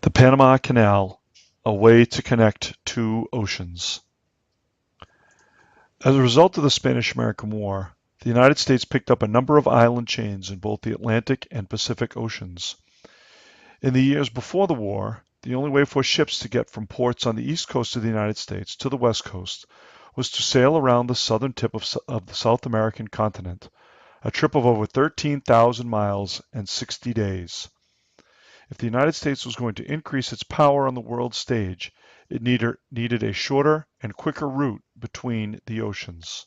The Panama Canal, a way to connect two oceans. As a result of the Spanish-American War, the United States picked up a number of island chains in both the Atlantic and Pacific Oceans. In the years before the war, the only way for ships to get from ports on the east coast of the United States to the west coast was to sail around the southern tip of the South American continent, a trip of over 13,000 miles and 60 days. If the United States was going to increase its power on the world stage, it needed a shorter and quicker route between the oceans.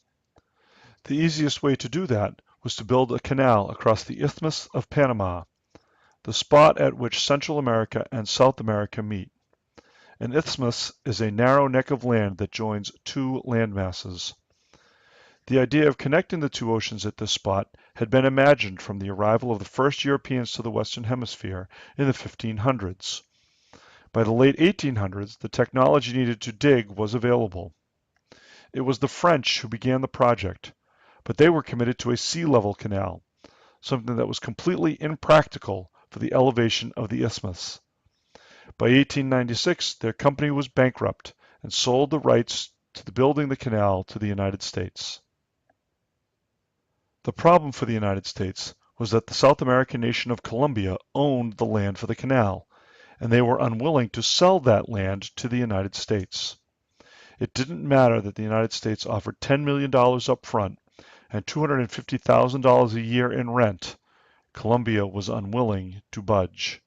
The easiest way to do that was to build a canal across the Isthmus of Panama, the spot at which Central America and South America meet. An isthmus is a narrow neck of land that joins two landmasses. The idea of connecting the two oceans at this spot had been imagined from the arrival of the first Europeans to the Western Hemisphere in the 1500s. By the late 1800s, the technology needed to dig was available. It was the French who began the project, but they were committed to a sea-level canal, something that was completely impractical for the elevation of the isthmus. By 1896, their company was bankrupt and sold the rights to building the canal to the United States. The problem for the United States was that the South American nation of Colombia owned the land for the canal, and they were unwilling to sell that land to the United States. It didn't matter that the United States offered $10 million up front and $250,000 a year in rent. Colombia was unwilling to budge.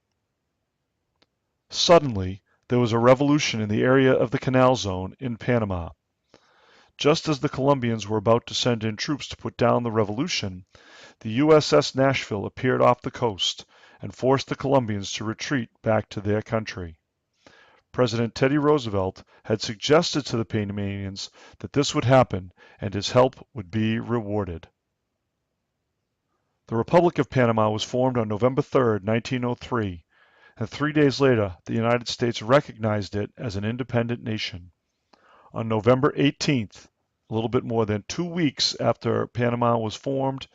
Suddenly, there was a revolution in the area of the canal zone in Panama. Just as the Colombians were about to send in troops to put down the revolution, the USS Nashville appeared off the coast and forced the Colombians to retreat back to their country. President Teddy Roosevelt had suggested to the Panamanians that this would happen and his help would be rewarded. The Republic of Panama was formed on November 3, 1903, and 3 days later the United States recognized it as an independent nation. On November 18th, a little bit more than 2 weeks after Panama was formed,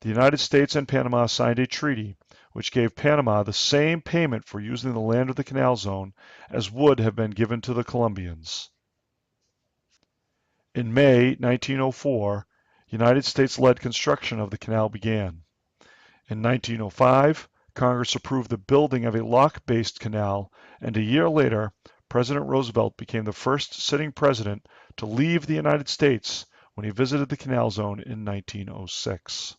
the United States and Panama signed a treaty which gave Panama the same payment for using the land of the canal zone as would have been given to the Colombians. In May 1904, United States-led construction of the canal began. In 1905, Congress approved the building of a lock-based canal, and a year later, President Roosevelt became the first sitting president to leave the United States when he visited the canal zone in 1906.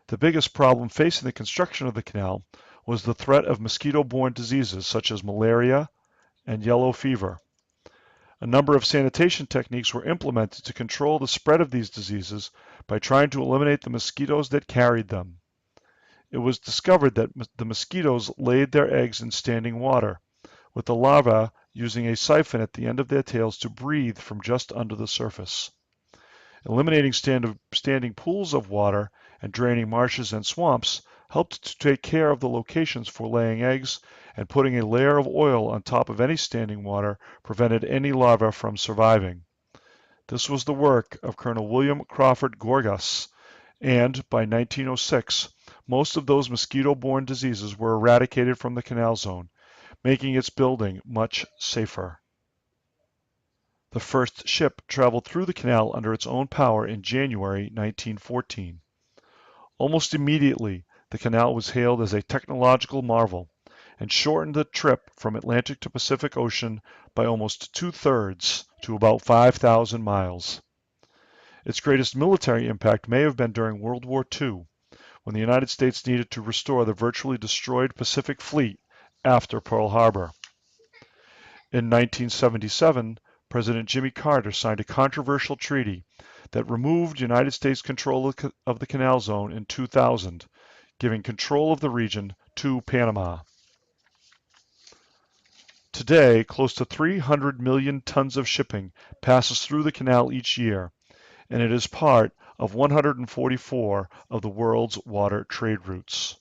The biggest problem facing the construction of the canal was the threat of mosquito-borne diseases such as malaria and yellow fever. A number of sanitation techniques were implemented to control the spread of these diseases by trying to eliminate the mosquitoes that carried them. It was discovered that the mosquitoes laid their eggs in standing water, with the larvae using a siphon at the end of their tails to breathe from just under the surface. Eliminating standing pools of water and draining marshes and swamps helped to take care of the locations for laying eggs, and putting a layer of oil on top of any standing water prevented any larvae from surviving. This was the work of Colonel William Crawford Gorgas, and by 1906, most of those mosquito-borne diseases were eradicated from the canal zone, making its building much safer. The first ship traveled through the canal under its own power in January 1914. Almost immediately, the canal was hailed as a technological marvel and shortened the trip from Atlantic to Pacific Ocean by almost 2/3 to about 5,000 miles. Its greatest military impact may have been during World War II, when the United States needed to restore the virtually destroyed Pacific Fleet after Pearl Harbor. In 1977, President Jimmy Carter signed a controversial treaty that removed United States control of the canal zone in 2000, giving control of the region to Panama. Today, close to 300 million tons of shipping passes through the canal each year, and it is part of 144 of the world's water trade routes.